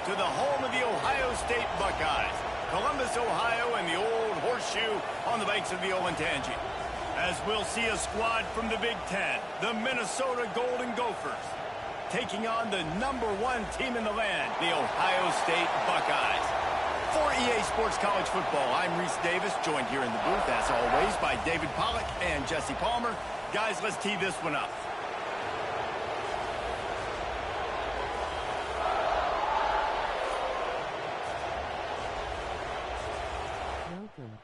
to the home of the Ohio State Buckeyes, Columbus, Ohio, and the old horseshoe on the banks of the Olentangy. As we'll see a squad from the Big Ten, the Minnesota Golden Gophers, taking on the #1 team in the land, the Ohio State Buckeyes. For EA Sports College Football, I'm Reese Davis, joined here in the booth, as always, by David Pollack and Jesse Palmer. Guys, let's tee this one up. Welcome.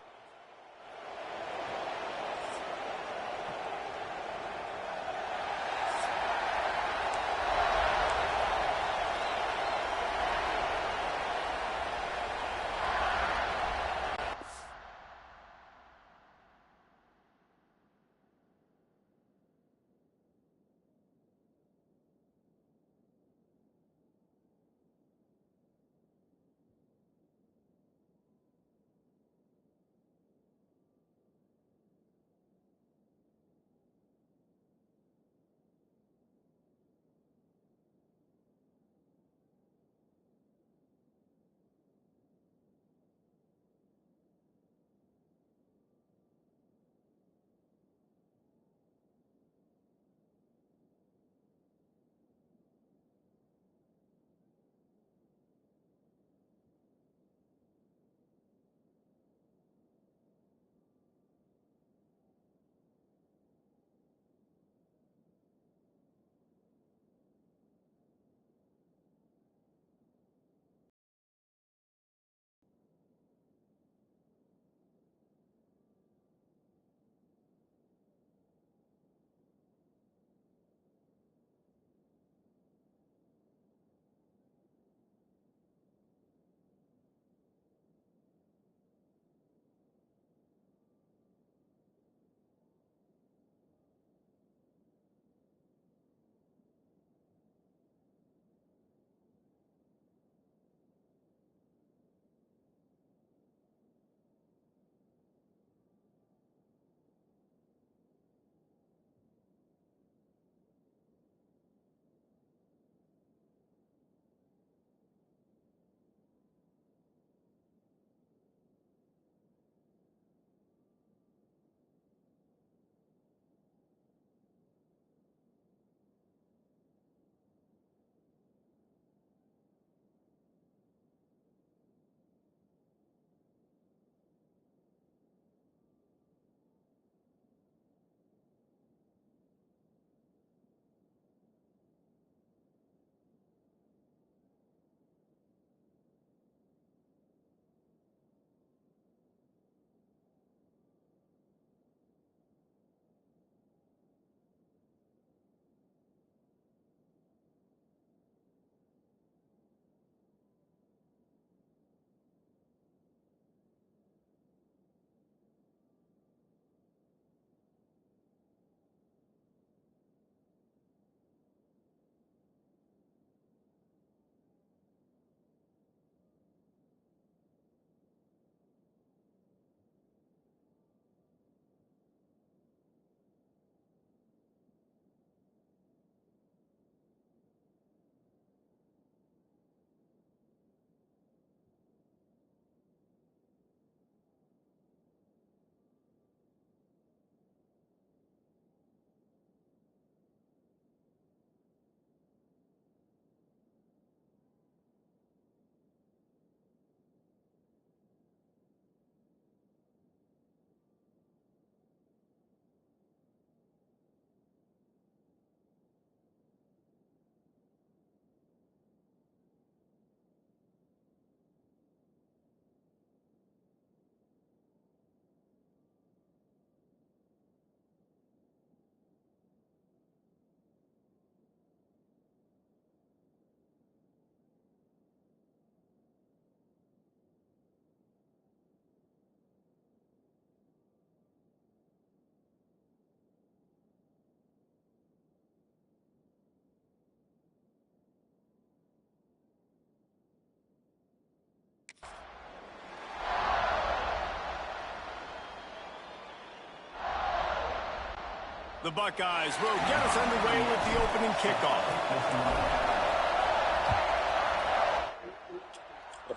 The Buckeyes will get us underway with the opening kickoff.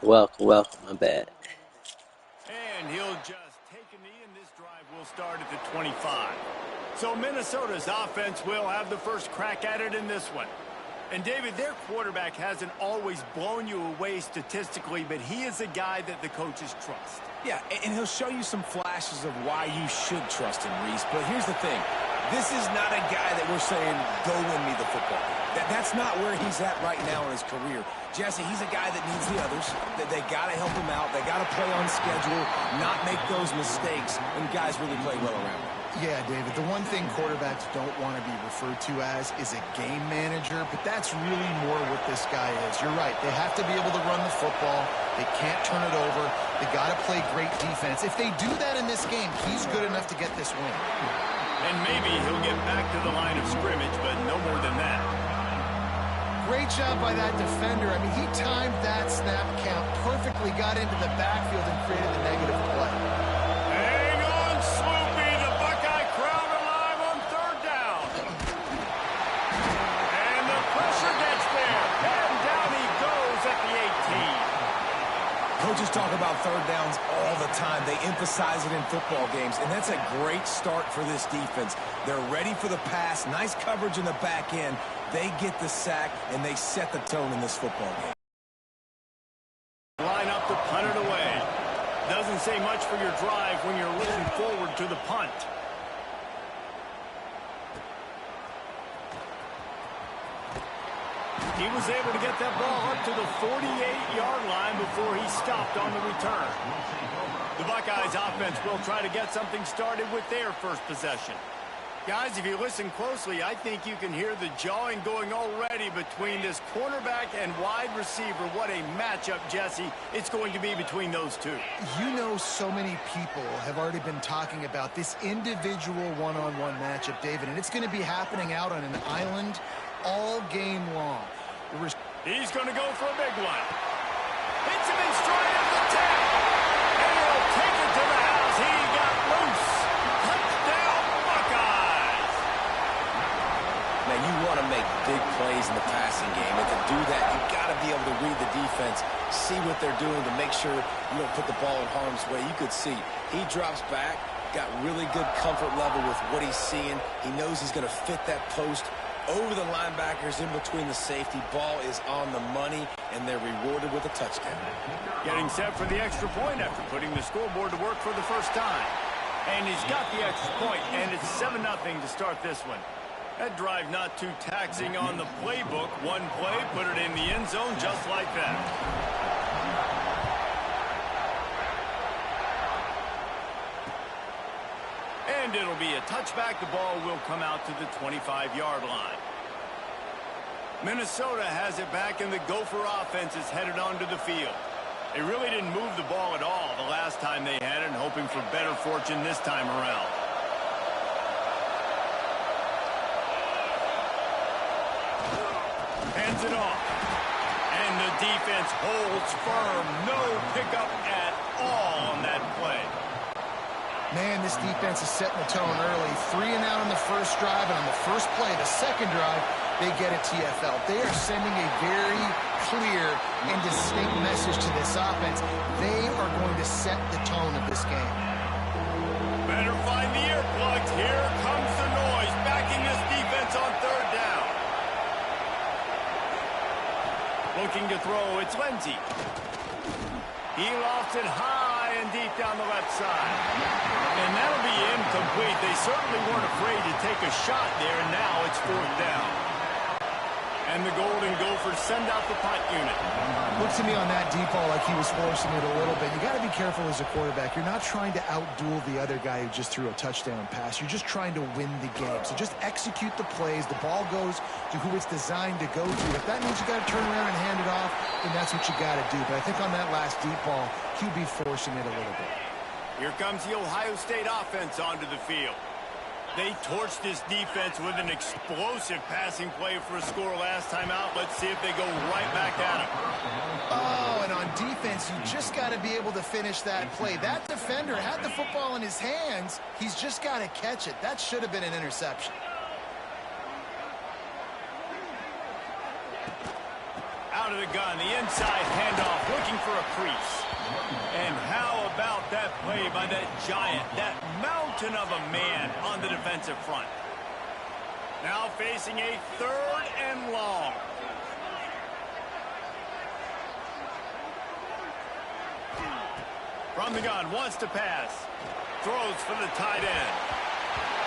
Welcome. My bad. And he'll just take a knee, and this drive will start at the 25. So Minnesota's offense will have the first crack at it in this one. And, David, their quarterback hasn't always blown you away statistically, but he is a guy that the coaches trust. Yeah, and he'll show you some flashes of why you should trust him, Reese. But here's the thing. This is not a guy that we're saying, go win me the football. That's not where he's at right now in his career. Jesse, he's a guy that needs the others. They got to help him out. They got to play on schedule, not make those mistakes, and guys really play well around him. Yeah, David, the one thing quarterbacks don't want to be referred to as is a game manager, but that's really more what this guy is. You're right. They have to be able to run the football. They can't turn it over. They got to play great defense. If they do that in this game, he's good enough to get this win. And maybe he'll get back to the line of scrimmage, but no more than that. Great job by that defender. I mean, he timed that snap count perfectly, got into the backfield and created the negative play. Hang on, Sloopy. The Buckeye crowd alive on third down. And the pressure gets there. And down he goes at the 18. Coaches talk about third downs all the time. They emphasize it in football games, and that's a great start for this defense. They're ready for the pass, nice coverage in the back end. They get the sack, and they set the tone in this football game. Line up to punt it away. Doesn't say much for your drive when you're looking forward to the punt. He was able to get that ball up to the 48-yard line before he stopped on the return. The Buckeyes offense will try to get something started with their first possession. Guys, if you listen closely, I think you can hear the jawing going already between this cornerback and wide receiver. What a matchup, Jesse, it's going to be between those two. You know, so many people have already been talking about this individual one-on-one matchup, David, and it's going to be happening out on an island all game long. He's going to go for a big one. Hits him in stride at the 10. And he'll take it to the house. He got loose. Touchdown, Buckeyes. Now, you want to make big plays in the passing game, and to do that, you got to be able to read the defense, see what they're doing to make sure you don't put the ball in harm's way. You could see he drops back, got really good comfort level with what he's seeing. He knows he's going to fit that post over the linebackers in between the safety. Ball is on the money, and they're rewarded with a touchdown. Getting set for the extra point after putting the scoreboard to work for the first time. And he's got the extra point, and it's 7-0 to start this one. That drive not too taxing on the playbook. One play, put it in the end zone just like that. And it'll be a touchback. The ball will come out to the 25-yard line. Minnesota has it back, and the Gopher offense is headed onto the field. They really didn't move the ball at all the last time they had it, and hoping for better fortune this time around. Hands it off. And the defense holds firm. No pickup at all on that play. Man, this defense is setting the tone early. 3 and out on the first drive, and on the first play, the second drive, they get a TFL. They are sending a very clear and distinct message to this offense. They are going to set the tone of this game. Better find the earplugs. Here comes the noise, backing this defense on third down. Looking to throw, it's Lindsey. He lofts it high and deep down the left side. And that'll be incomplete. They certainly weren't afraid to take a shot there, and now it's fourth down. And the Golden Gophers send out the punt unit. Looks to me on that deep ball like he was forcing it a little bit. You got to be careful as a quarterback. You're not trying to outduel the other guy who just threw a touchdown pass. You're just trying to win the game. So just execute the plays. The ball goes to who it's designed to go to. If that means you got to turn around and hand it off, then that's what you got to do. But I think on that last deep ball, QB forcing it a little bit. Here comes the Ohio State offense onto the field. They torched this defense with an explosive passing play for a score last time out. Let's see if they go right back at him. Oh, and on defense, you just got to be able to finish that play. That defender had the football in his hands. He's just got to catch it. That should have been an interception. Out of the gun, the inside handoff, looking for a crease. And how about that play by that giant, that mountain of a man on the defensive front? Now facing a 3rd and long. From the gun, wants to pass. Throws for the tight end.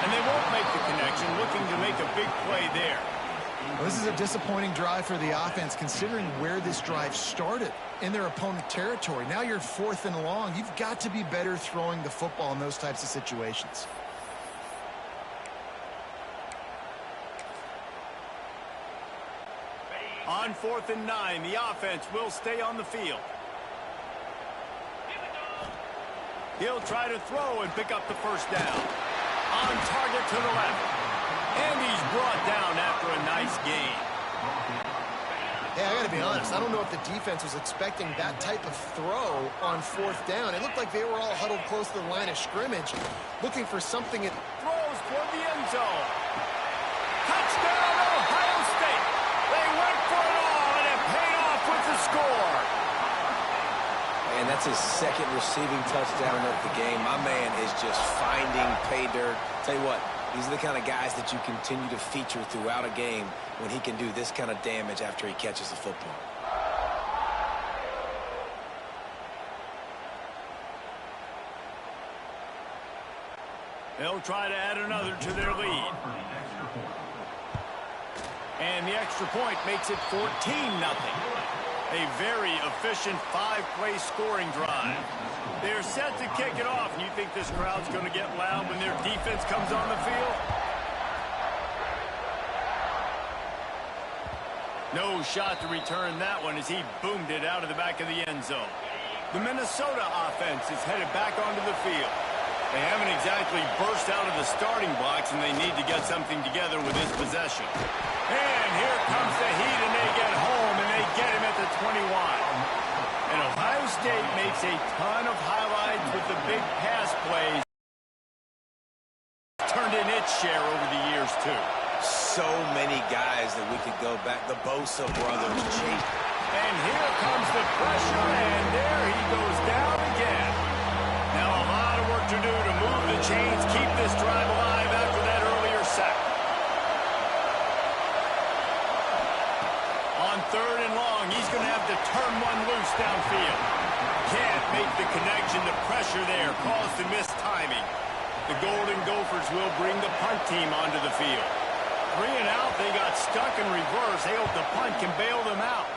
And they won't make the connection, looking to make a big play there. Well, this is a disappointing drive for the offense, considering where this drive started, in their opponent territory. Now you're 4th and long. You've got to be better throwing the football in those types of situations. On 4th and 9, the offense will stay on the field. He'll try to throw and pick up the first down. On target to the left. And he's brought down after a nice gain. Hey, I got to be honest. I don't know if the defense was expecting that type of throw on 4th down. It looked like they were all huddled close to the line of scrimmage, looking for something. Throws toward the end zone. Touchdown, Ohio State. They went for it all, and it paid off with the score. And that's his 2nd receiving touchdown of the game. My man is just finding pay dirt. Tell you what, these are the kind of guys that you continue to feature throughout a game when he can do this kind of damage after he catches the football. They'll try to add another to their lead. And the extra point makes it 14-0. A very efficient 5-play scoring drive. They're set to kick it off, and you think this crowd's going to get loud when their defense comes on the field? No shot to return that one as he boomed it out of the back of the end zone. The Minnesota offense is headed back onto the field. They haven't exactly burst out of the starting blocks, and they need to get something together with this possession. And here comes the heat, and they get home, and they get him at the 21. And Ohio State makes a ton of highlights with the big pass plays. Turned in its share over the years, too. So many guys that we could go back. The Bosa brothers, Chase. And here comes the pressure, and there he goes down again. Now a lot of work to do to move the chains, keep this drive alive after that earlier sack. On 3rd and long, he's going to have to turn one loose downfield. Can't make the connection. The pressure there caused the missed timing. The Golden Gophers will bring the punt team onto the field. 3 and out, they got stuck in reverse. They hope the punt can bail them out.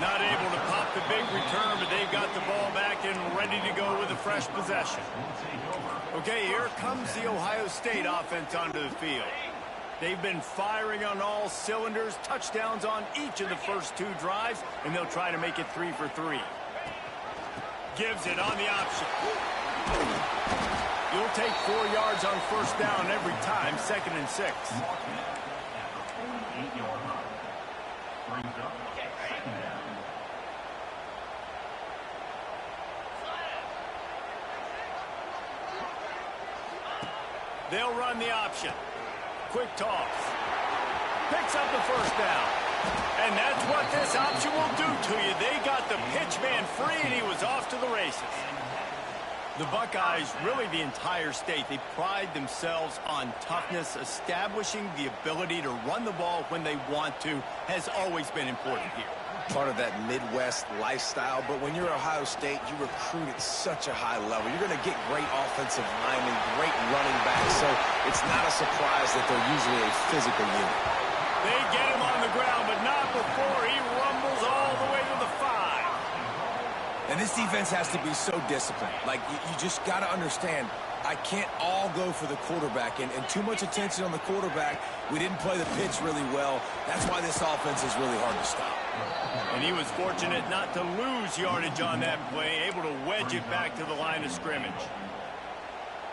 Not able to pop the big return, but they've got the ball back and ready to go with a fresh possession. Okay, here comes the Ohio State offense onto the field. They've been firing on all cylinders, touchdowns on each of the first 2 drives, and they'll try to make it 3 for 3. Gives it on the option. You'll take 4 yards on first down every time, 2nd and 6. They'll run the option. Quick toss. Picks up the first down. And that's what this option will do to you. They got the pitch man free, and he was off to the races. The Buckeyes, really the entire state, they pride themselves on toughness. Establishing the ability to run the ball when they want to has always been important here. Part of that Midwest lifestyle, but when you're Ohio State, you recruit at such a high level. You're going to get great offensive linemen, great running backs, so it's not a surprise that they're usually a physical unit. They get him on the ground, but not before he rumbles all the way to the 5. And this defense has to be so disciplined. Like, you just got to understand, I can't all go for the quarterback, and too much attention on the quarterback. We didn't play the pitch really well. That's why this offense is really hard to stop. And he was fortunate not to lose yardage on that play, able to wedge it back to the line of scrimmage.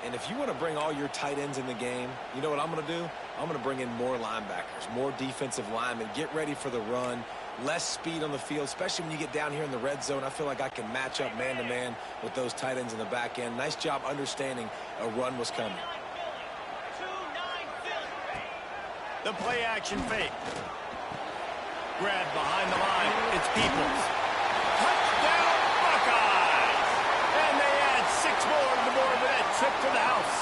And if you want to bring all your tight ends in the game, you know what I'm going to do? I'm going to bring in more linebackers, more defensive linemen, get ready for the run, less speed on the field, especially when you get down here in the red zone. I feel like I can match up man-to-man with those tight ends in the back end. Nice job understanding a run was coming. The play action fake. Grabbed behind the line. It's Peoples. Touchdown Buckeyes! And they add 6 more to the board with that trip to the house.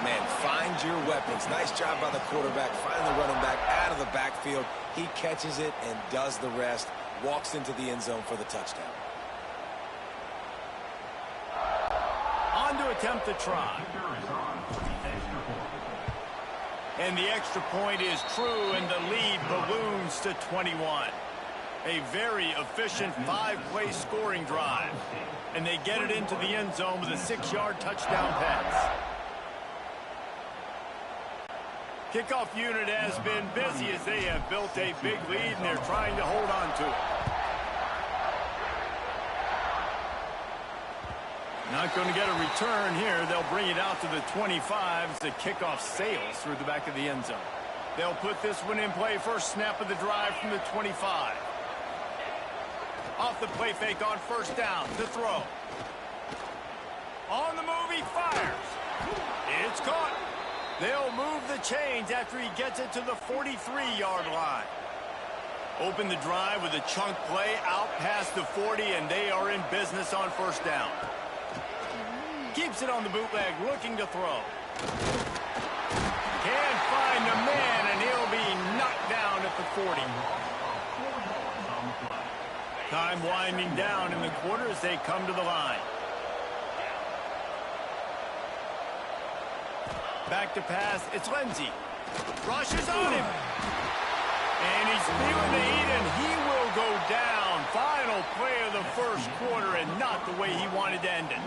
Man, find your weapons. Nice job by the quarterback. Find the running back out of the backfield. He catches it and does the rest. Walks into the end zone for the touchdown. On to attempt the try. And the extra point is true, and the lead balloons to 21. A very efficient 5-play scoring drive. And they get it into the end zone with a 6-yard touchdown pass. Kickoff unit has been busy as they have built a big lead, and they're trying to hold on to it. Not going to get a return here. They'll bring it out to the 25 as the kickoff sails through the back of the end zone. They'll put this one in play. First snap of the drive from the 25. Off the play fake on first down to throw. On the move, he fires. It's caught. They'll move the chains after he gets it to the 43-yard line. Open the drive with a chunk play out past the 40, and they are in business on first down. Keeps it on the bootleg, looking to throw. Can't find the man, and he'll be knocked down at the 40. Time winding down in the quarter as they come to the line. Back to pass, it's Lindsey. Rushes on him. And he's feeling the heat, and he will go down. Final play of the first quarter, and not the way he wanted to end it.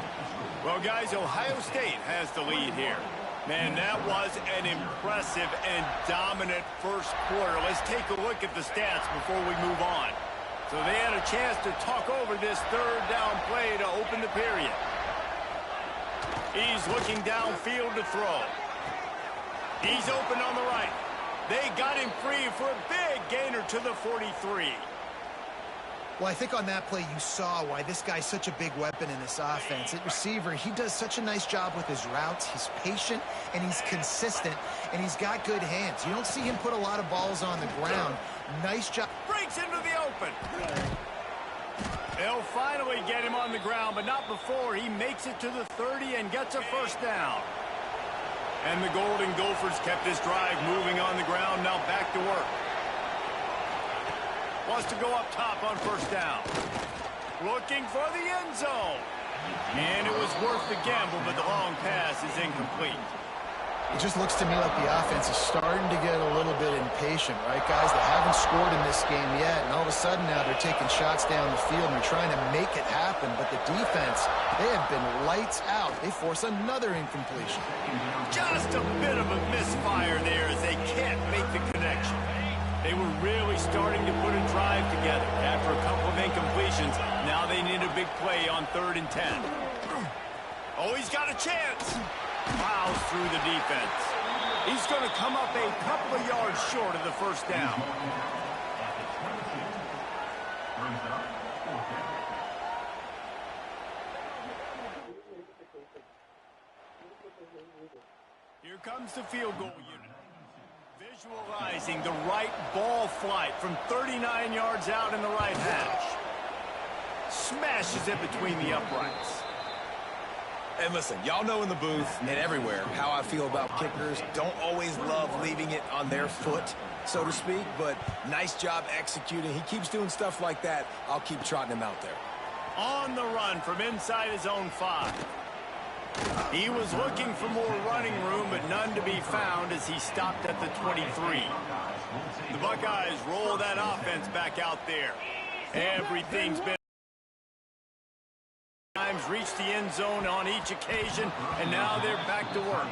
Well, guys, Ohio State has the lead here. Man, that was an impressive and dominant first quarter. Let's take a look at the stats before we move on. So they had a chance to talk over this third down play to open the period. He's looking downfield to throw. He's open on the right. They got him free for a big gainer to the 43. Well, I think on that play you saw why this guy's such a big weapon in this offense. At receiver, he does such a nice job with his routes. He's patient, and he's consistent, and he's got good hands. You don't see him put a lot of balls on the ground. Nice job. Breaks into the open. They'll finally get him on the ground, but not before he makes it to the 30 and gets a first down. And the Golden Gophers kept this drive moving on the ground. Now back to work. Wants to go up top on first down. Looking for the end zone. And it was worth the gamble, but the long pass is incomplete. It just looks to me like the offense is starting to get a little bit impatient, right, guys? They haven't scored in this game yet, and all of a sudden now they're taking shots down the field and they're trying to make it happen. But the defense, they have been lights out. They force another incompletion. Just a bit of a misfire there as they can't make the connection. They were really starting to put a drive together. After a couple of incompletions, now they need a big play on 3rd and 10. Oh, he's got a chance. Plows through the defense. He's going to come up a couple of yards short of the first down. Here comes the field goal unit. Visualizing the right ball flight from 39 yards out in the right hash. Smashes it between the uprights. And listen, y'all know in the booth and everywhere how I feel about kickers. Don't always love leaving it on their foot, so to speak, but nice job executing. He keeps doing stuff like that. I'll keep trotting him out there. On the run from inside his own 5. He was looking for more running room, but none to be found as he stopped at the 23. The Buckeyes roll that offense back out there. Everything's been reached the end zone on each occasion, and now they're back to work.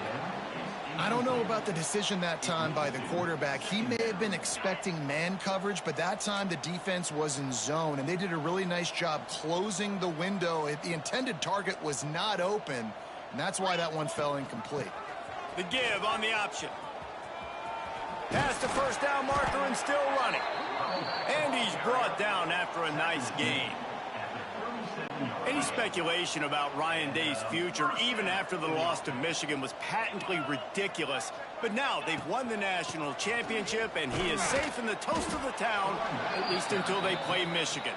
I don't know about the decision that time by the quarterback. He may have been expecting man coverage, but that time the defense was in zone, and they did a really nice job closing the window. The intended target was not open, and that's why that one fell incomplete. The give on the option. Past the first down marker and still running. And he's brought down after a nice gain. Any speculation about Ryan Day's future, even after the loss to Michigan, was patently ridiculous. But now they've won the national championship, and he is safe in the toast of the town, at least until they play Michigan.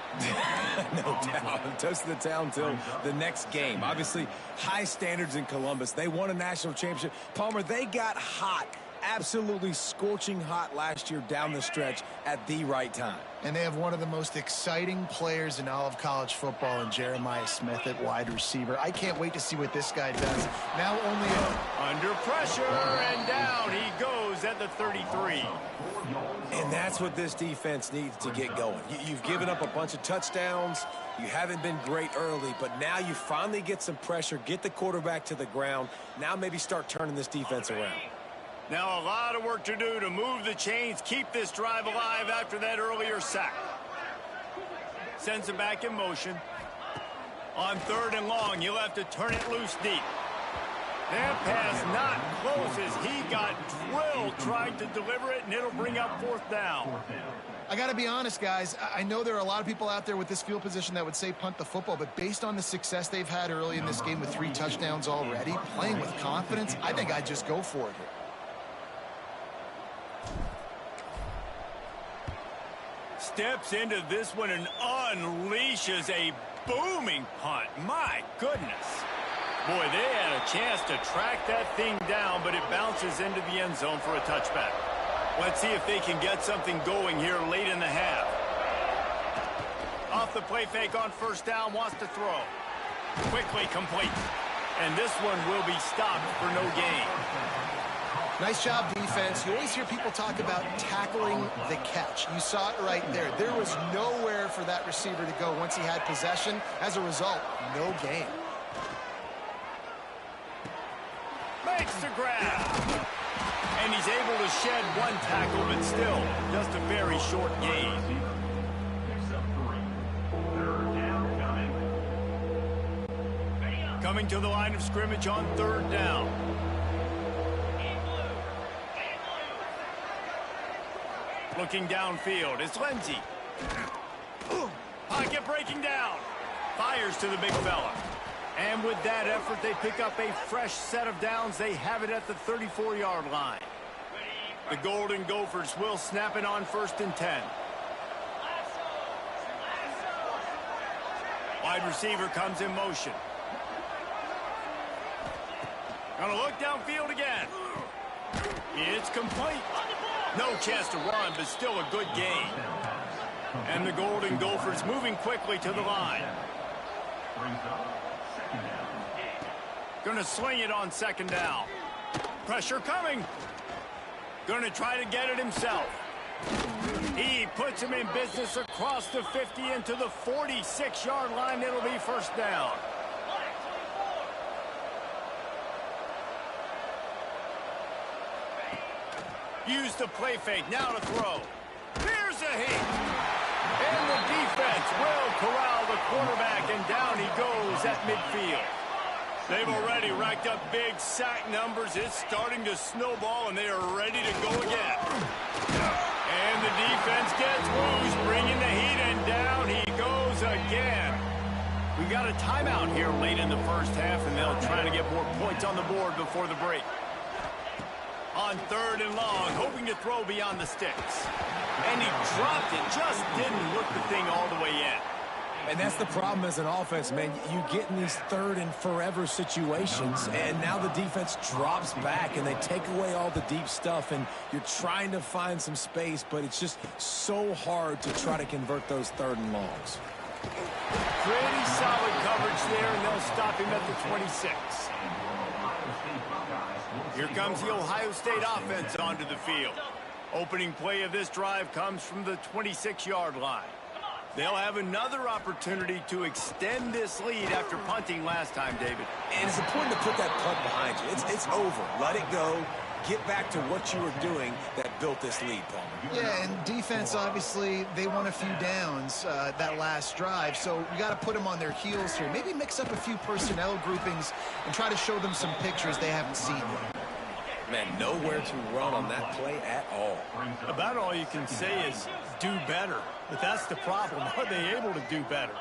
No doubt. Toast of the town till the next game. Obviously, high standards in Columbus. They won a national championship. Palmer, they got hot, absolutely scorching hot last year down the stretch at the right time. And they have one of the most exciting players in all of college football in Jeremiah Smith at wide receiver. I can't wait to see what this guy does. Now only under pressure, and down he goes at the 33. And that's what this defense needs to get going. You've given up a bunch of touchdowns. You haven't been great early, but now you finally get some pressure, get the quarterback to the ground. Now maybe start turning this defense around. Now a lot of work to do to move the chains, keep this drive alive after that earlier sack. Sends him back in motion. On 3rd and long, you'll have to turn it loose deep. That pass not close as he got drilled trying to deliver it, and it'll bring up 4th down. I got to be honest, guys. I know there are a lot of people out there with this field position that would say punt the football, but based on the success they've had early in this game with 3 touchdowns already, playing with confidence, I think I'd just go for it here. Steps into this one and unleashes a booming punt. My goodness. Boy, they had a chance to track that thing down, but it bounces into the end zone for a touchback. Let's see if they can get something going here late in the half. Off the play fake on 1st down, wants to throw. Quickly complete. And this one will be stopped for no gain. Nice job, defense. You always hear people talk about tackling the catch. You saw it right there. There was nowhere for that receiver to go once he had possession. As a result, no gain. Makes the grab. And he's able to shed 1 tackle, but still just a very short gain. Coming to the line of scrimmage on 3rd down. Looking downfield, it's Lindsey. Pocket breaking down. Fires to the big fella. And with that effort, they pick up a fresh set of downs. They have it at the 34-yard line. The Golden Gophers will snap it on 1st and 10. Wide receiver comes in motion. Gonna look downfield again. It's complete. No chance to run, but still a good gain. And the Golden Gophers moving quickly to the line. Gonna sling it on 2nd down. Pressure coming. Gonna try to get it himself. He puts him in business across the 50 into the 46-yard line. It'll be 1st down. Use the play fake, now to throw. Here's a hit. And the defense will corral the quarterback, and down he goes at midfield. They've already racked up big sack numbers. It's starting to snowball, and they are ready to go again. And the defense gets loose, bringing the heat, and down he goes again. We got a timeout here late in the 1st half, and they'll try to get more points on the board before the break. On 3rd and long, hoping to throw beyond the sticks. And he dropped it, just didn't look the thing all the way in. And that's the problem as an offense, man. You get in these 3rd and forever situations, and now the defense drops back, and they take away all the deep stuff, and you're trying to find some space, but it's just so hard to try to convert those 3rd and longs. Pretty solid coverage there, and they'll stop him at the 26. Here comes the Ohio State offense onto the field. Opening play of this drive comes from the 26-yard line. They'll have another opportunity to extend this lead after punting last time, David. And it's important to put that punt behind you. It's over. Let it go. Get back to what you were doing that built this lead, Palmer. Yeah, and defense, obviously, they won a few downs that last drive, so you got to put them on their heels here. Maybe mix up a few personnel groupings and try to show them some pictures they haven't seen yet. Man, nowhere to run on that play at all. About all you can say is do better. But that's the problem. Are they able to do better?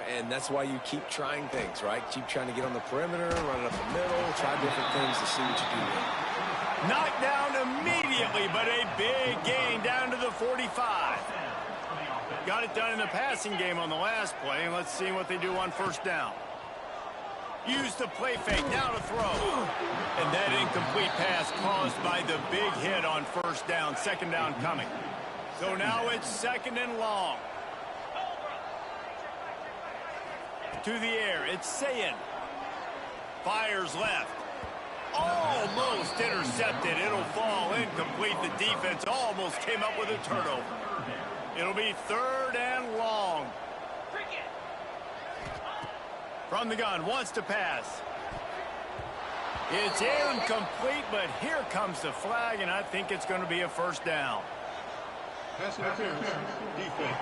and that's why you keep trying things, right? Keep trying to get on the perimeter, run it up the middle, try different things to see what you do with. Knocked down immediately, but a big gain down to the 45. Got it done in the passing game on the last play, and let's see what they do on first down. Use the play fake, now to throw. And that incomplete pass caused by the big hit on first down, second down coming. So now it's second and long. To the air, it's Sayin. Fires left. Almost intercepted. It'll fall incomplete. The defense almost came up with a turnover. It'll be third and long. From the gun, wants to pass. It's incomplete, but here comes the flag, and I think it's going to be a first down. Pass interference, defense.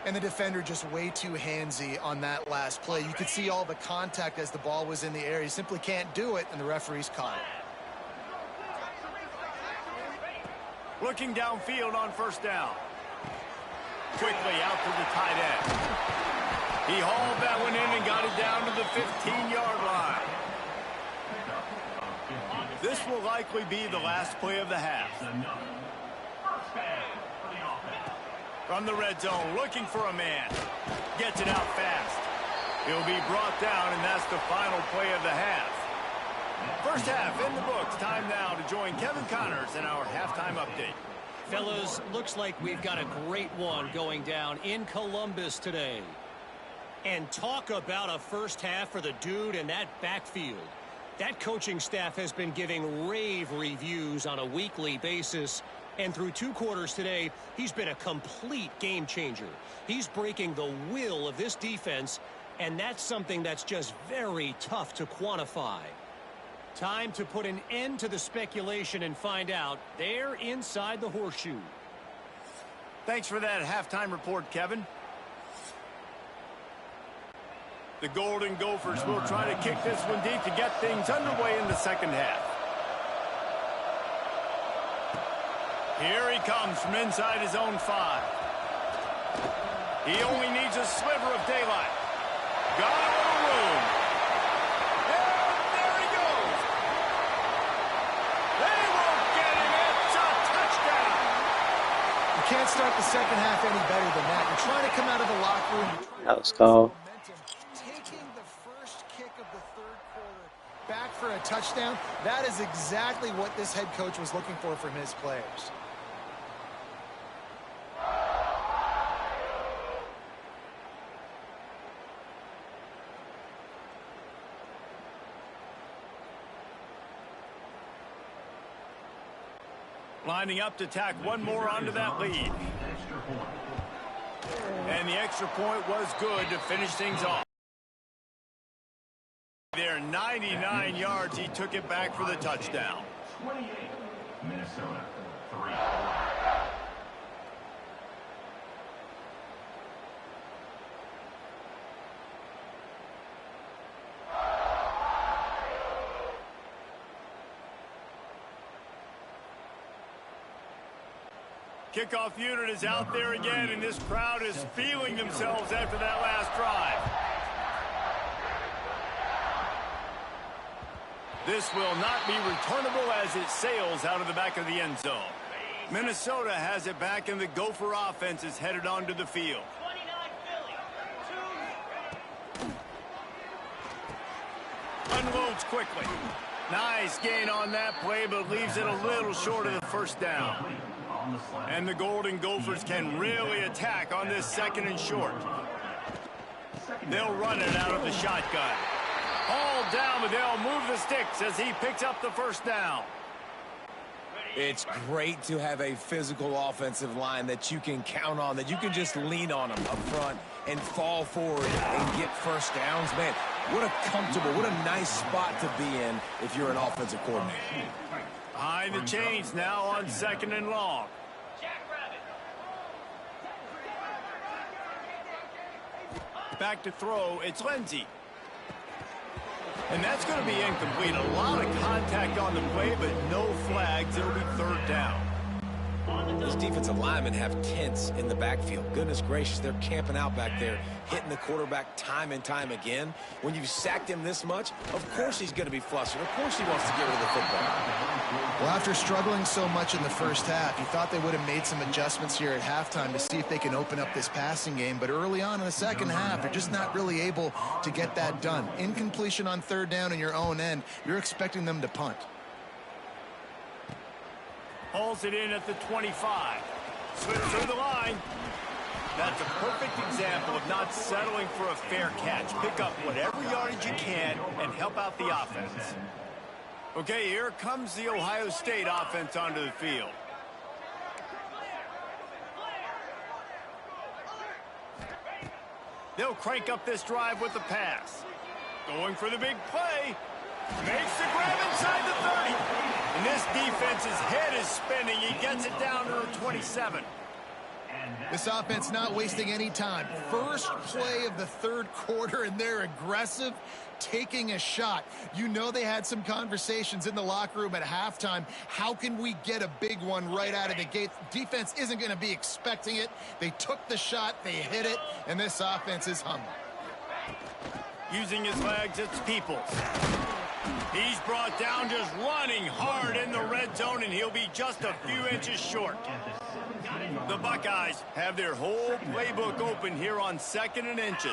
And the defender just way too handsy on that last play. You could see all the contact as the ball was in the air. He simply can't do it, and the referee's caught it. Looking downfield on first down. Quickly out to the tight end. He hauled that one in and got it down to the 15-yard line. This will likely be the last play of the half. From the red zone, looking for a man. Gets it out fast. He'll be brought down, and that's the final play of the half. First half in the books. Time now to join Kevin Connors in our halftime update. Fellas, looks like we've got a great one going down in Columbus today. And talk about a first half for the dude in that backfield. That coaching staff has been giving rave reviews on a weekly basis. And through 2 quarters today, he's been a complete game changer. He's breaking the will of this defense, and that's something that's just very tough to quantify. Time to put an end to the speculation and find out. They're inside the horseshoe. Thanks for that halftime report, Kevin. The Golden Gophers will try to kick this one deep to get things underway in the second half. Here he comes from inside his own 5. He only needs a sliver of daylight. Got a little room. And there he goes. They won't get him. It's a touchdown. You can't start the second half any better than that. You're trying to come out of the locker room. That was called. Taking the first kick of the third quarter back for a touchdown, that is exactly what this head coach was looking for from his players. Lining up to tack one more onto that lead. And the extra point was good to finish things off. There, 99 yards. He took it back for the touchdown. 28, Minnesota, 3. Kickoff unit is out there again, and this crowd is feeling themselves after that last drive. This will not be returnable as it sails out of the back of the end zone. Minnesota has it back, and the Gopher offense is headed onto the field. Unloads quickly. Nice gain on that play, but leaves it a little short of the first down. And the Golden Gophers can really attack on this second and short. They'll run it out of the shotgun. Hauled down, but they'll move the sticks as he picks up the first down. It's great to have a physical offensive line that you can count on, that you can just lean on them up front and fall forward and get first downs. Man, what a comfortable, what a nice spot to be in if you're an offensive coordinator. Behind the chains now on second and long. Back to throw, it's Lindsey. And that's going to be incomplete. A lot of contact on the play, but no flags. It'll be third down. These defensive linemen have tents in the backfield. Goodness gracious, they're camping out back there, hitting the quarterback time and time again. When you've sacked him this much, of course he's going to be flustered. Of course he wants to get rid of the football. Well, after struggling so much in the first half, you thought they would have made some adjustments here at halftime to see if they can open up this passing game. But early on in the second half, they're just not really able to get that done. Incompletion on third down in your own end, you're expecting them to punt. Hauls it in at the 25. Slips through the line. That's a perfect example of not settling for a fair catch. Pick up whatever yardage you can and help out the offense. Okay, here comes the Ohio State offense onto the field. They'll crank up this drive with the pass. Going for the big play. Makes the grab inside the 30. And this defense's head is spinning. He gets it down to the 27. This offense not wasting any time. First play of the third quarter, and they're aggressive, taking a shot. You know they had some conversations in the locker room at halftime. How can we get a big one right out of the gate? Defense isn't going to be expecting it. They took the shot, they hit it, and this offense is humming. Using his legs, it's Peoples. He's brought down just running hard in the red zone, and he'll be just a few inches short. The Buckeyes have their whole playbook open here on 2nd and inches.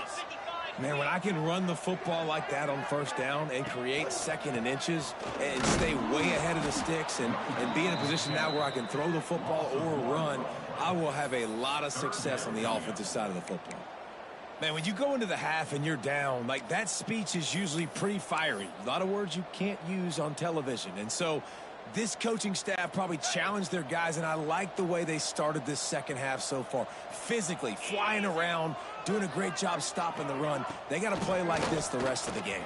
Man, when I can run the football like that on first down and create 2nd and inches and stay way ahead of the sticks and be in a position now where I can throw the football or run, I will have a lot of success on the offensive side of the football. Man, when you go into the half and you're down, like that speech is usually pretty fiery. A lot of words you can't use on television. And so this coaching staff probably challenged their guys, and I like the way they started this second half so far. Physically, flying around, doing a great job stopping the run. They got to play like this the rest of the game.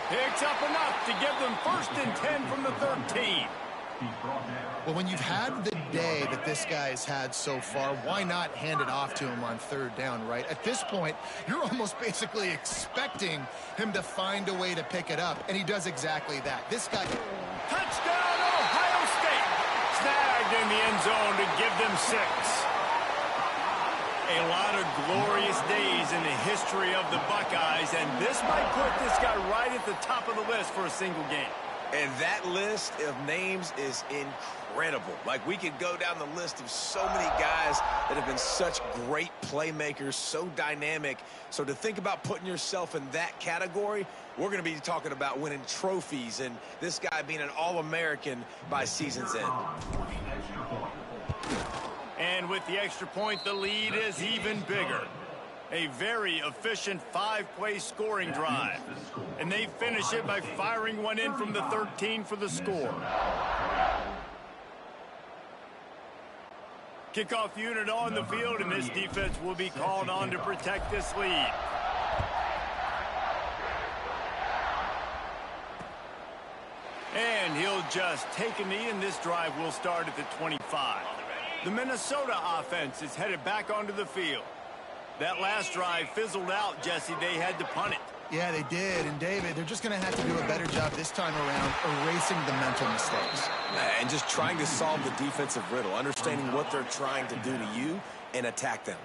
Picks up enough to give them 1st and 10 from the 13. Well, when you've had the day that this guy's had so far, why not hand it off to him on third down, right? At this point, you're almost basically expecting him to find a way to pick it up, and he does exactly that. This guy... Touchdown, Ohio State! Snagged in the end zone to give them 6. A lot of glorious days in the history of the Buckeyes, and this might put this guy right at the top of the list for a single game. And that list of names is incredible. Like, we could go down the list of so many guys that have been such great playmakers, so dynamic. So to think about putting yourself in that category, we're going to be talking about winning trophies and this guy being an All-American by season's end. And with the extra point, the lead is even bigger. A very efficient 5-play scoring drive. And they finish it by firing one in from the 13 for the score. Kickoff unit on the field, and this defense will be called on to protect this lead. And he'll just take a knee, and this drive will start at the 25. The Minnesota offense is headed back onto the field. That last drive fizzled out, Jesse. They had to punt it. Yeah, they did. And, David, they're just going to have to do a better job this time around erasing the mental mistakes. And just trying to solve the defensive riddle, understanding what they're trying to do to you and attack them.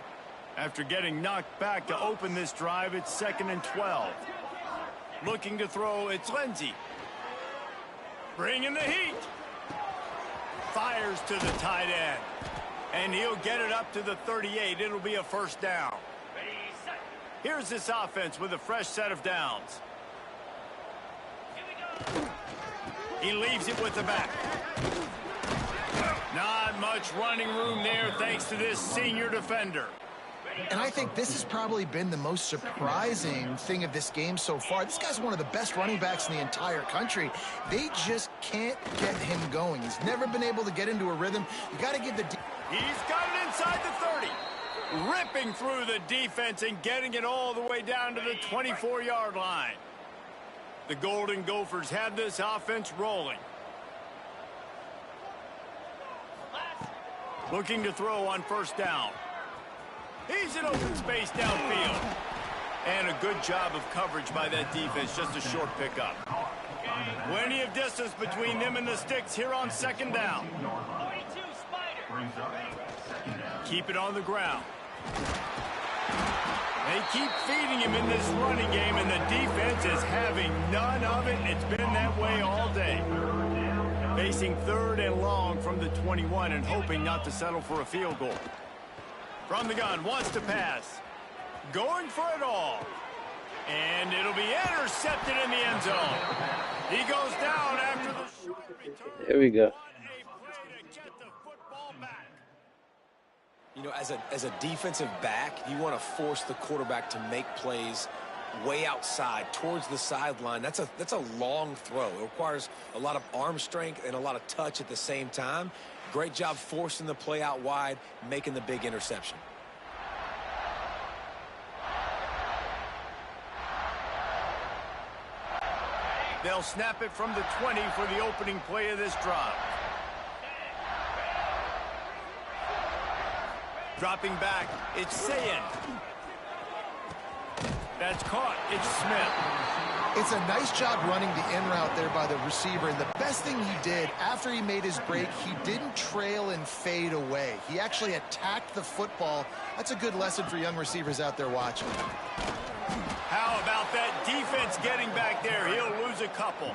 After getting knocked back to open this drive, it's 2nd and 12. Looking to throw, it's Lindsey. Bringing the heat. Fires to the tight end. And he'll get it up to the 38. It'll be a 1st down. Here's this offense with a fresh set of downs. He leaves it with the back. Not much running room there thanks to this senior defender. And I think this has probably been the most surprising thing of this game so far. This guy's one of the best running backs in the entire country. They just can't get him going. He's never been able to get into a rhythm. You got to give the... He's got it inside the 30. Ripping through the defense and getting it all the way down to the 24-yard line. The Golden Gophers have this offense rolling. Looking to throw on 1st down. He's in open space downfield. And a good job of coverage by that defense. Just a short pickup. Plenty of distance between them and the sticks here on second down. Keep it on the ground. They keep feeding him in this running game, and the defense is having none of it. It's been that way all day. Facing third and long from the 21 and hoping not to settle for a field goal. From the gun, wants to pass. Going for it all. And it'll be intercepted in the end zone. He goes down after the short return. There we go. You know, as a defensive back, you want to force the quarterback to make plays way outside towards the sideline. That's a long throw. It requires a lot of arm strength and a lot of touch at the same time. Great job forcing the play out wide, making the big interception. They'll snap it from the 20 for the opening play of this drive. Dropping back, it's Sayin. That's caught. It's Smith. It's a nice job running the in route there by the receiver, and the best thing he did after he made his break, he didn't trail and fade away. He actually attacked the football. That's a good lesson for young receivers out there watching. How about that defense getting back there? He'll lose a couple.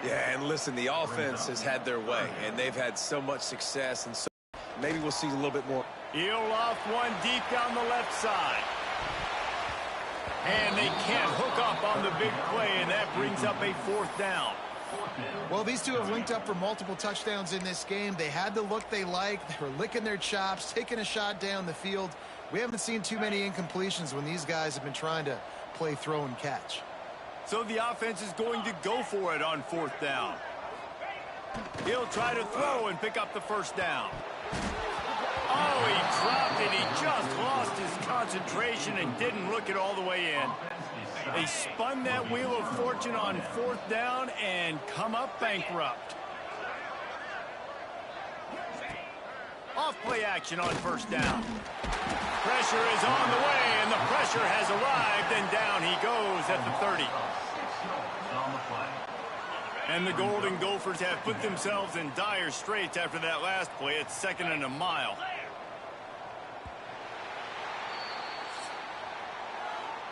Yeah, and listen, the offense has had their way, and they've had so much success, and so maybe we'll see a little bit more. He'll off one deep down the left side. And they can't hook up on the big play, and that brings up a fourth down. Well, these two have linked up for multiple touchdowns in this game. They had the look they liked. They were licking their chops, taking a shot down the field. We haven't seen too many incompletions when these guys have been trying to play throw and catch. So the offense is going to go for it on fourth down. He'll try to throw and pick up the first down. Oh, he dropped it. He just lost his concentration and didn't look it all the way in. They spun that wheel of fortune on fourth down and come up bankrupt. Off play action on first down. Pressure is on the way, and the pressure has arrived, and down he goes at the 30. And the Golden Gophers have put themselves in dire straits after that last play. It's second and a mile.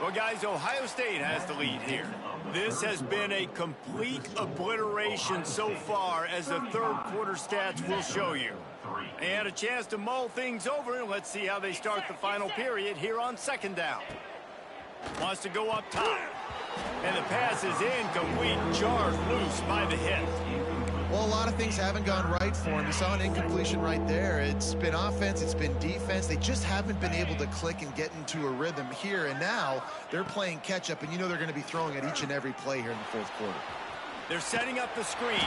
Well, guys, Ohio State has the lead here. This has been a complete obliteration so far, as the third quarter stats will show you. They had a chance to mull things over, and let's see how they start the final period here on second down. Wants to go up top. And the pass is incomplete, jarred loose by the hit. Well, a lot of things haven't gone right for him. You saw an incompletion right there. It's been offense, it's been defense. They just haven't been able to click and get into a rhythm here. And now they're playing catch-up, and you know they're going to be throwing at each and every play here in the fourth quarter. They're setting up the screen.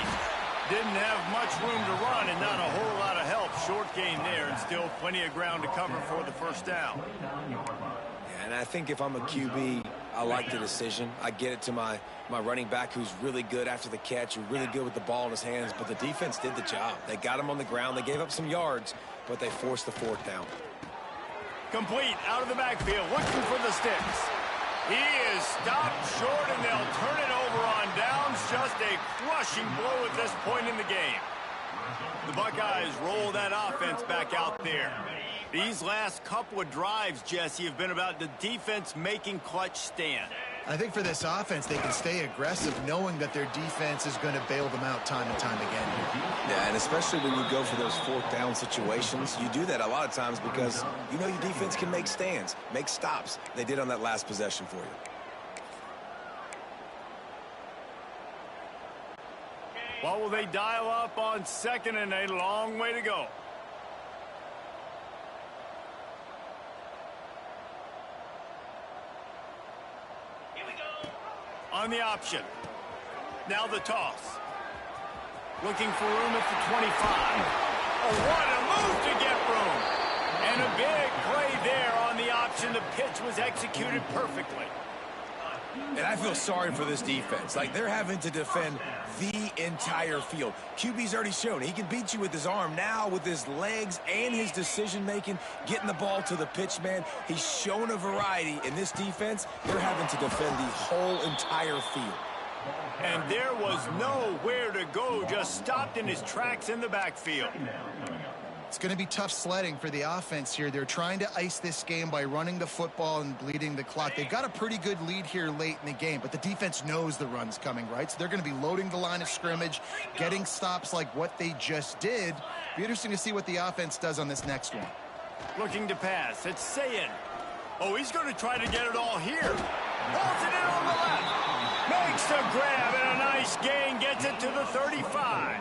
Didn't have much room to run and not a whole lot of help. Short gain there, and still plenty of ground to cover for the first down. Yeah, and I think if I'm a QB, I like the decision. I get it to my running back, who's really good after the catch, who's really good with the ball in his hands, but the defense did the job. They got him on the ground. They gave up some yards, but they forced the fourth down. Complete out of the backfield, looking for the sticks. He is stopped short, and they'll turn it over on downs. Just a crushing blow at this point in the game. The Buckeyes roll that offense back out there. These last couple of drives, Jesse, have been about the defense making clutch stand. I think for this offense, they can stay aggressive knowing that their defense is going to bail them out time and time again. Yeah, and especially when you go for those fourth down situations, you do that a lot of times because you know your defense can make stands, make stops. They did on that last possession for you. What will they dial up on second, and a long way to go? On the option. Now the toss. Looking for room at the 25. Oh, what a move to get room. And a big play there on the option. The pitch was executed perfectly. And I feel sorry for this defense. Like, they're having to defend the entire field. QB's already shown he can beat you with his arm. Now with his legs and his decision-making, getting the ball to the pitch man, he's shown a variety. In this defense, they're having to defend the whole entire field. And there was nowhere to go, just stopped in his tracks in the backfield. It's going to be tough sledding for the offense here. They're trying to ice this game by running the football and bleeding the clock. They've got a pretty good lead here late in the game, but the defense knows the run's coming, right? So they're going to be loading the line of scrimmage, getting stops like what they just did. Be interesting to see what the offense does on this next one. Looking to pass. It's Sayin. Oh, he's going to try to get it all here. Holds it in on the left. Makes the grab, and a nice gain. Gets it to the 35.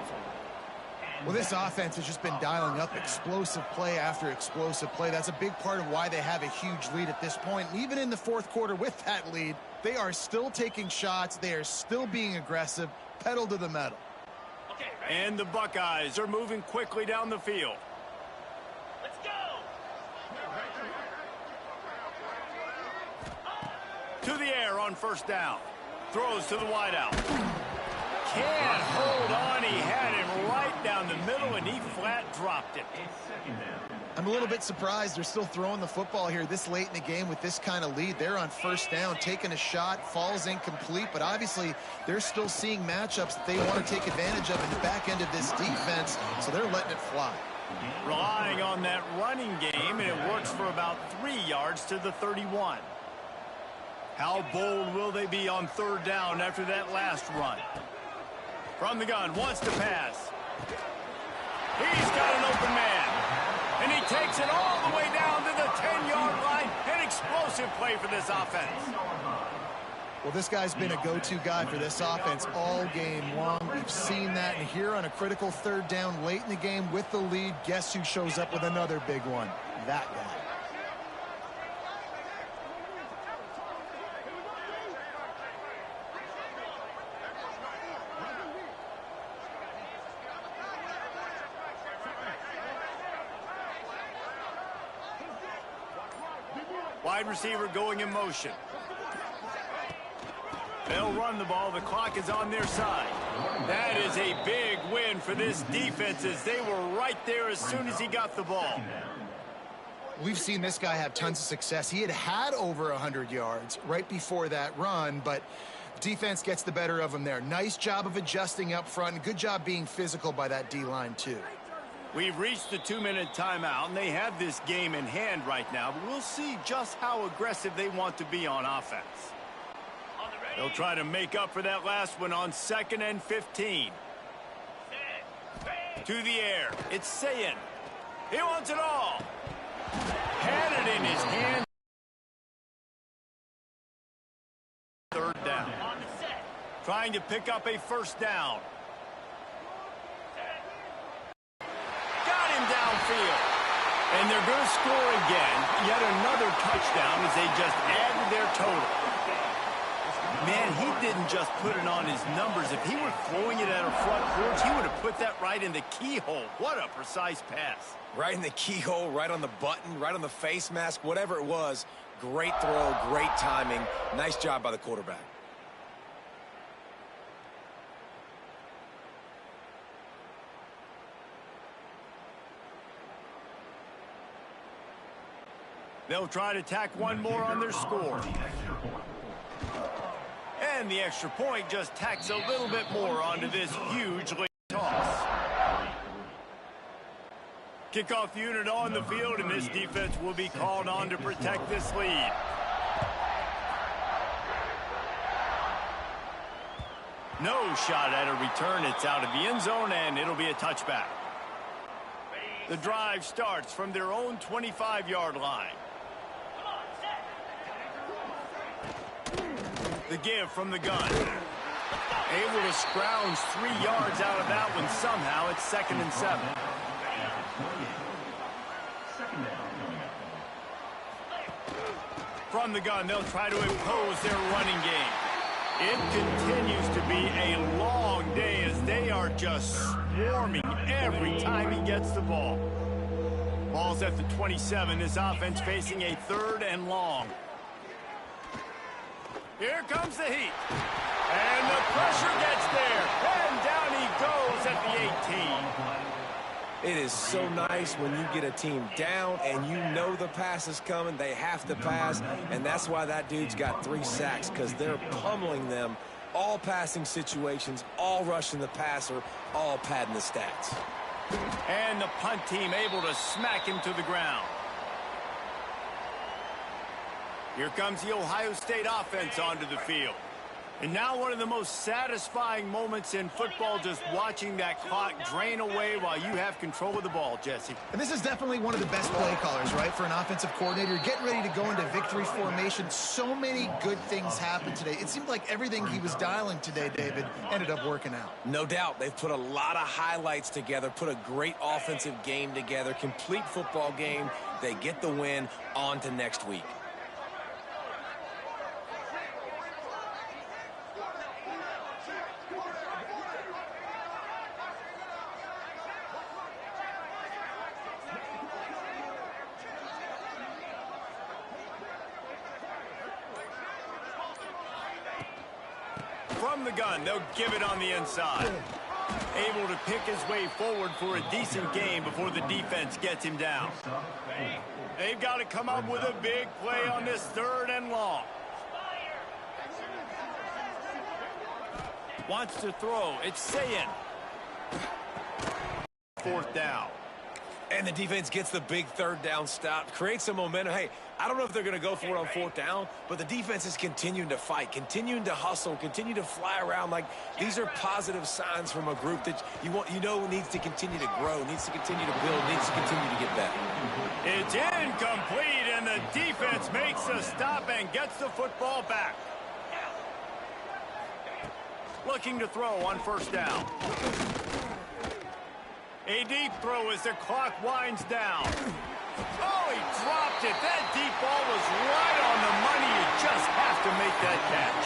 Well, this offense has just been dialing up explosive play after explosive play. That's a big part of why they have a huge lead at this point. And even in the fourth quarter with that lead, they are still taking shots. They are still being aggressive. Pedal to the metal. And the Buckeyes are moving quickly down the field. Let's go! To the air on first down. Throws to the wideout. Can't hold on. He had him right down the middle, and he flat dropped it. I'm a little bit surprised they're still throwing the football here this late in the game with this kind of lead. They're on first down, taking a shot, falls incomplete, but obviously they're still seeing matchups that they want to take advantage of in the back end of this defense, so they're letting it fly. Relying on that running game, and it works for about 3 yards to the 31. How bold will they be on third down after that last run? From the gun, wants to pass. He's got an open man. And he takes it all the way down to the 10-yard line. An explosive play for this offense. Well, this guy's been a go-to guy for this offense all game long. We've seen that, and here on a critical third down late in the game with the lead, guess who shows up with another big one? That guy. Wide receiver going in motion. They'll run the ball. The clock is on their side. That is a big win for this defense as they were right there as soon as he got the ball. We've seen this guy have tons of success. He had over 100 yards right before that run, but defense gets the better of him there. Nice job of adjusting up front, and good job being physical by that D-line too. We've reached the 2-minute timeout, and they have this game in hand right now, but we'll see just how aggressive they want to be on offense. They'll try to make up for that last one on 2nd and 15. To the air. It's Sayin. He wants it all. Had it in his hand. Third down. Trying to pick up a first down. Downfield. And they're going to score again. Yet another touchdown as they just added their total. Man, he didn't just put it on his numbers. If he were throwing it at a front porch, he would have put that right in the keyhole. What a precise pass. Right in the keyhole, right on the button, right on the face mask, whatever it was. Great throw, great timing. Nice job by the quarterback. They'll try to tack one more on their score. And the extra point just tacks a little bit more onto this huge late toss. Kickoff unit on the field, and this defense will be called on to protect this lead. No shot at a return. It's out of the end zone, and it'll be a touchback. The drive starts from their own 25-yard line. The give from the gun. Able to scrounge 3 yards out of that one somehow. It's 2nd and 7. From the gun, they'll try to impose their running game. It continues to be a long day as they are just swarming every time he gets the ball. Ball's at the 27. This offense facing a 3rd and long. Here comes the heat. And the pressure gets there. And down he goes at the 18. It is so nice when you get a team down and you know the pass is coming. They have to pass, and that's why that dude's got 3 sacks, because they're pummeling them All passing situations, all rushing the passer, all padding the stats. And the punt team able to smack him to the ground. Here comes the Ohio State offense onto the field. And now one of the most satisfying moments in football, just watching that clock drain away while you have control of the ball, Jesse. And this is definitely one of the best play callers, right, for an offensive coordinator. You're getting ready to go into victory formation. So many good things happened today. It seemed like everything he was dialing today, David, ended up working out. No doubt. They've put a lot of highlights together, put a great offensive game together, complete football game. They get the win. On to next week. From the gun, they'll give it on the inside. Able to pick his way forward for a decent game before the defense gets him down. They've got to come up with a big play on this 3rd and long. Wants to throw. It's Sayin. 4th down. And the defense gets the big 3rd down stop, creates some momentum. Hey, I don't know if they're going to go for it on 4th down, but the defense is continuing to fight, continuing to hustle, continue to fly around. Like, these are positive signs from a group that you know needs to continue to grow, needs to continue to build, needs to continue to get better. It's incomplete, and the defense makes a stop and gets the football back. Looking to throw on 1st down. A deep throw as the clock winds down. Oh, he dropped it. That deep ball was right on the money. You just have to make that catch.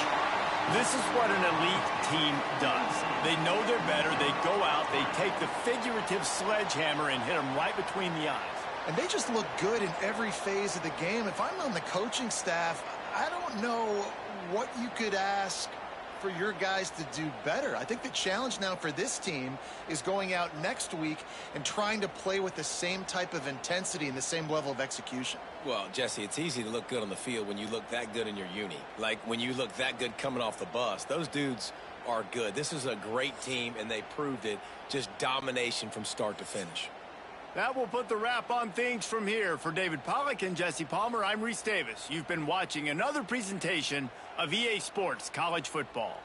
This is what an elite team does. They know they're better. They go out. They take the figurative sledgehammer and hit them right between the eyes. And they just look good in every phase of the game. If I'm on the coaching staff, I don't know what you could ask for your guys to do better. I think the challenge now for this team is going out next week and trying to play with the same type of intensity and the same level of execution. Well, Jesse, it's easy to look good on the field when you look that good in your uni. Like when you look that good coming off the bus. Those dudes are good. This is a great team, and they proved it. Just domination from start to finish. That will put the wrap on things from here. For David Pollack and Jesse Palmer, I'm Reese Davis. You've been watching another presentation of EA Sports College Football.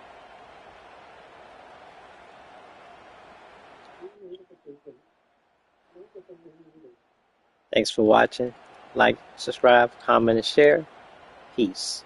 Thanks for watching. Like, subscribe, comment, and share. Peace.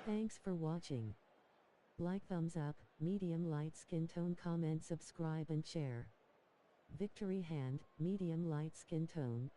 Thanks for watching. Like, thumbs up, medium light skin tone, comment, subscribe and share. Victory hand, medium light skin tone.